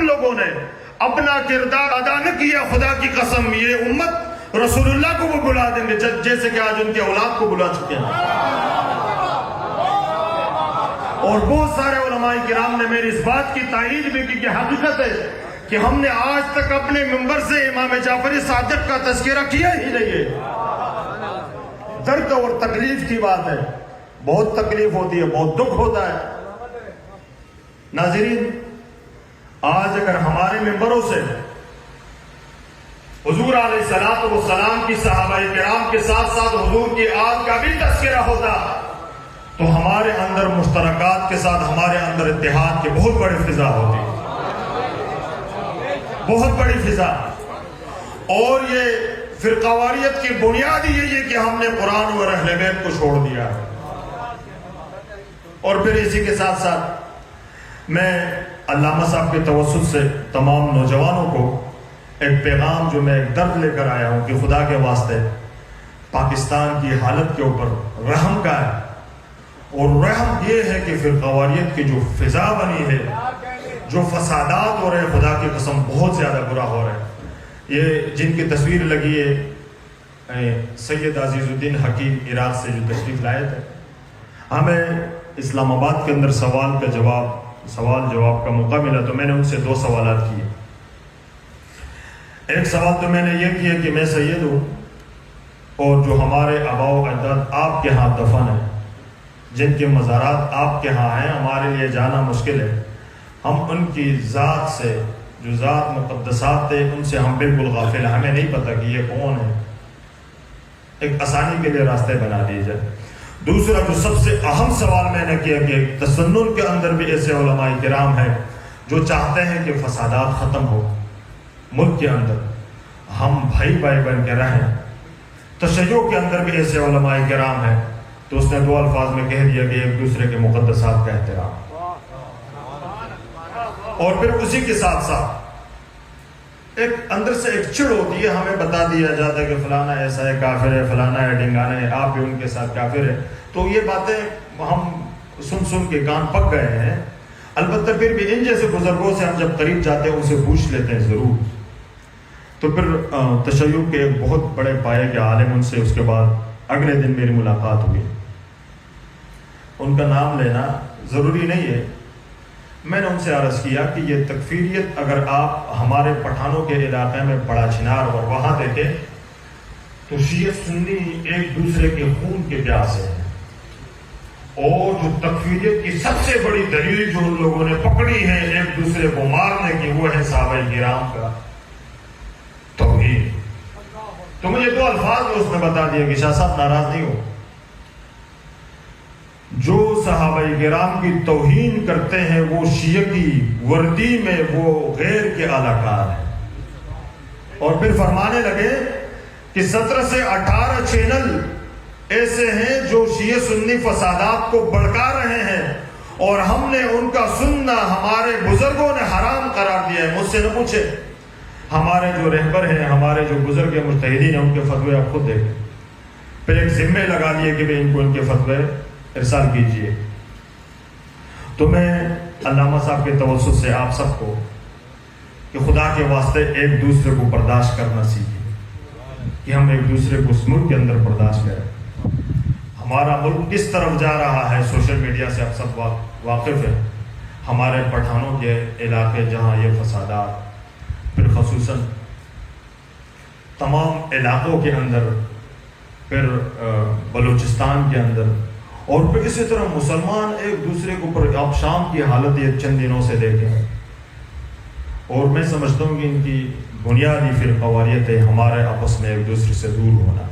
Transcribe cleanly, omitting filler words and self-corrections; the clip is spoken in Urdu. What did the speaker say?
تم لوگوں نے اپنا کردار ادا نہ کیا، خدا کی قسم یہ امت رسول اللہ کو وہ بلا دیں گے جیسے کہ آج ان کے اولاد کو بلا چکے ہیں۔ اور بہت سارے علماء کرام نے میری اس بات کی تائید بھی کی کہ حقیقت ہے کہ ہم نے آج تک اپنے منبر سے امام جعفر صادق کا تذکرہ کیا ہی نہیں ہے۔ درد اور تکلیف کی بات ہے، بہت تکلیف ہوتی ہے، بہت دکھ ہوتا ہے۔ ناظرین، آج اگر ہمارے ممبروں سے حضور علیہ السلام کی صحابہ کرام کے ساتھ ساتھ حضور کی آل کا بھی تذکرہ ہوتا تو ہمارے اندر مشترکات کے ساتھ ہمارے اندر اتحاد کی بہت بڑی فضا ہوتی، بہت بڑی فضا۔ اور یہ فرقواریت کی بنیاد یہی ہے کہ ہم نے قرآن اور اہل بیت کو چھوڑ دیا ہے۔ اور پھر اسی کے ساتھ ساتھ میں علامہ صاحب کے توسط سے تمام نوجوانوں کو ایک پیغام جو میں ایک درد لے کر آیا ہوں کہ خدا کے واسطے پاکستان کی حالت کے اوپر رحم کا ہے، اور رحم یہ ہے کہ فرقواریت کی جو فضا بنی ہے، جو فسادات ہو رہے ہیں، خدا کی قسم بہت زیادہ برا ہو رہا ہے۔ یہ جن کی تصویر لگی ہے سید عزیز الدین حکیم عراق سے جو تشریف لائے تھے، ہمیں اسلام آباد کے اندر سوال جواب کا موقع ملا تو میں نے ان سے 2 سوالات کیے۔ ایک سوال تو میں نے یہ کیا کہ میں سید ہوں اور جو ہمارے آباء و اجداد آپ کے ہاں دفن ہیں، جن کے مزارات آپ کے ہاں ہیں، ہمارے لیے جانا مشکل ہے، ہم ان کی ذات سے جو ذات مقدسات تھے ان سے ہم بالکل غافل ہیں، ہمیں نہیں پتہ کہ یہ کون ہے، ایک آسانی کے لیے راستے بنا دیے جائے۔ دوسرا جو سب سے اہم سوال میں نے کیا کہ تسنن کے اندر بھی ایسے علماء کرام ہیں جو چاہتے ہیں کہ فسادات ختم ہو ملک کے اندر، ہم بھائی بھائی بن کے رہیں۔ تشیع کے اندر بھی ایسے علماء کرام ہیں، تو اس نے 2 الفاظ میں کہہ دیا کہ ایک دوسرے کے مقدسات کا احترام۔ اور پھر اسی کے ساتھ ساتھ ایک اندر سے ایک چڑ ہوتی ہے، ہمیں بتا دیا جاتا ہے کہ فلانا ایسا ہے، کافر ہے، فلانا ہے، ڈنگانا ہے، آپ بھی ان کے ساتھ کافر ہے۔ تو یہ باتیں ہم سن کے کان پک گئے ہیں۔ البتہ پھر بھی ان جیسے بزرگوں سے ہم جب قریب جاتے ہیں ان سے پوچھ لیتے ہیں ضرور۔ تو پھر تشیع کے ایک بہت بڑے پائے کے عالم ان سے اس کے بعد اگلے دن میری ملاقات ہوئی۔ ان کا نام لینا ضروری نہیں ہے۔ میں نے ان سے عرض کیا کہ یہ تکفیریت اگر آپ ہمارے پٹھانوں کے علاقے میں بڑا چنار اور وہاں دیکھیں تو شیعہ سنی ایک دوسرے کے خون کے پیاسے ہیں، اور جو تکفیریت کی سب سے بڑی دلیل جو ان لوگوں نے پکڑی ہے ایک دوسرے کو مارنے کی، وہ ہے صحابہ کرام کا توحید۔ تو مجھے 2 الفاظ اس میں بتا دیا کہ شاہ صاحب ناراض نہیں ہو، جو صحابہ کرام کی توہین کرتے ہیں وہ شیعہ کی وردی میں وہ غیر کے اعلی کار ہیں۔ اور پھر فرمانے لگے کہ 17 سے 18 چینل ایسے ہیں جو شیعہ سنی فسادات کو بڑھکا رہے ہیں، اور ہم نے ان کا سننا ہمارے بزرگوں نے حرام قرار دیا ہے۔ مجھ سے نہ پوچھے، ہمارے جو رہبر ہیں، ہمارے جو بزرگ مجتہدین ہیں، ان کے فتوے آپ خود دیکھیں۔ پھر ایک ذمہ لگا دیے کہ ان کو ان کے فتوے ارسال کیجئے۔ تو میں علامہ صاحب کے توسط سے آپ سب کو کہ خدا کے واسطے ایک دوسرے کو برداشت کرنا سیکھیں، کہ ہم ایک دوسرے کو اس ملک کے اندر برداشت کریں۔ ہمارا ملک کس طرف جا رہا ہے سوشل میڈیا سے آپ سب واقف ہیں۔ ہمارے پٹھانوں کے علاقے جہاں یہ فسادات، پھر خصوصاً تمام علاقوں کے اندر، پھر بلوچستان کے اندر، اور پھر اسی طرح مسلمان ایک دوسرے کے اوپر، آپ شام کی حالت یہ چند دنوں سے دیکھیں، اور میں سمجھتا ہوں کہ ان کی بنیادی فرقواریت ہے ہمارے آپس میں ایک دوسرے سے دور ہونا۔